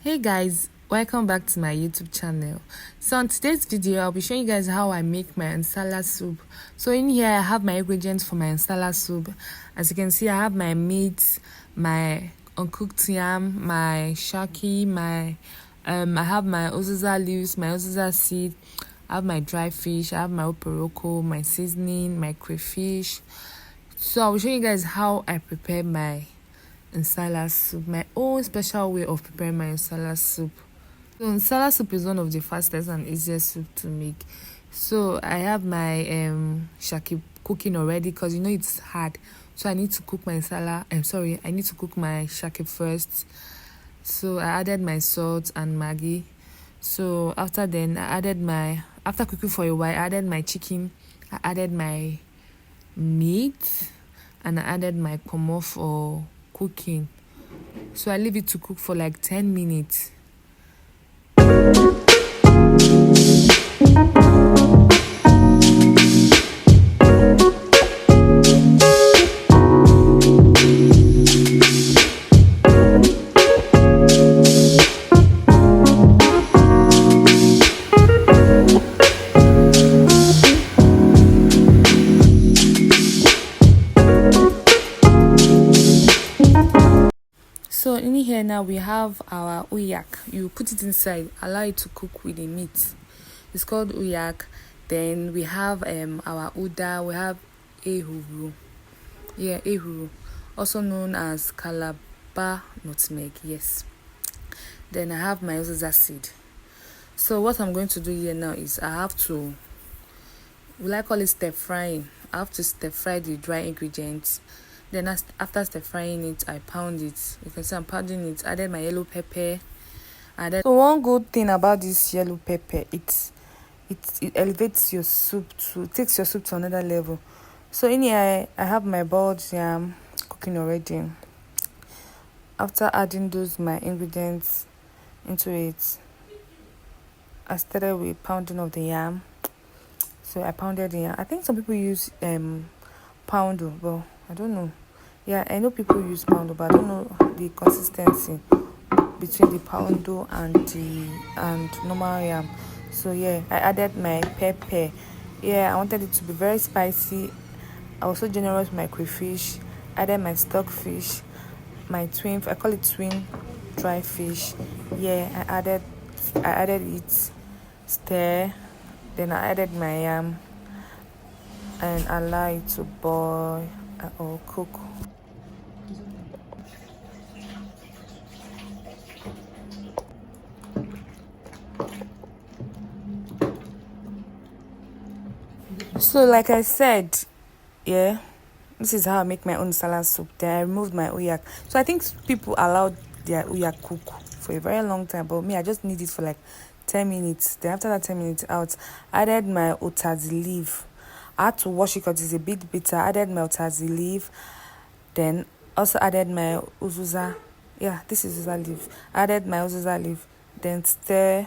Hey guys, welcome back to my YouTube channel. So on today's video I'll be showing you guys how I make my Nsala soup. So in here I have my ingredients for my Nsala soup. As you can see, I have my meat, my uncooked yam, my shaki, I have my Uziza leaves, my Uziza seed, I have my dry fish, I have my oporoko, my seasoning, my crayfish. So I'll show you guys how I prepare my Nsala soup, my own special way of preparing my Nsala soup. So Nsala soup is one of the fastest and easiest soup to make. So I have my shaki cooking already because you know it's hard. So I need to cook my Nsala. I need to cook my shaki first. So I added my salt and maggi. So after cooking for a while, I added my chicken, I added my meat, and I added my pomo for cooking. So I leave it to cook for like 10 minutes. So in here now we have our uyak. You put it inside, allow it to cook with the meat. It's called uyak. Then we have our uda. We have ehuru. Yeah, ehuru, also known as calabar nutmeg. Yes. Then I have my Uziza seed. So what I'm going to do here now is I have to, will I call it stir frying? I have to stir fry the dry ingredients. Then after stir frying it, I pound it. You can see I'm pounding it. Added my yellow pepper. So one good thing about this yellow pepper, it elevates your soup takes your soup to another level. So in here I have my boiled yam cooking already. After adding my ingredients into it, I started with pounding of the yam. So I pounded the yam. I think some people use poundo, but I don't know. Yeah, I know people use poundo, but I don't know the consistency between the poundo and normal yam. So yeah, I added my pepper. Yeah, I wanted it to be very spicy. I was so generous with my crayfish. Added my stockfish, I call it twin dry fish. Yeah, I added it, stir. Then I added my yam and allow it to boil or cook. So like I said, yeah, this is how I make my own salad soup. Then I removed my uyak. So I think people allowed their uyak cook for a very long time, but me, I just need it for like 10 minutes. Then after that 10 minutes out, I added my Utazi leaf. I had to wash it because it's a bit bitter. I added my Utazi leaf. Then also added my Uziza. Yeah, this is Uziza leaf. I added my Uziza leaf. Then stir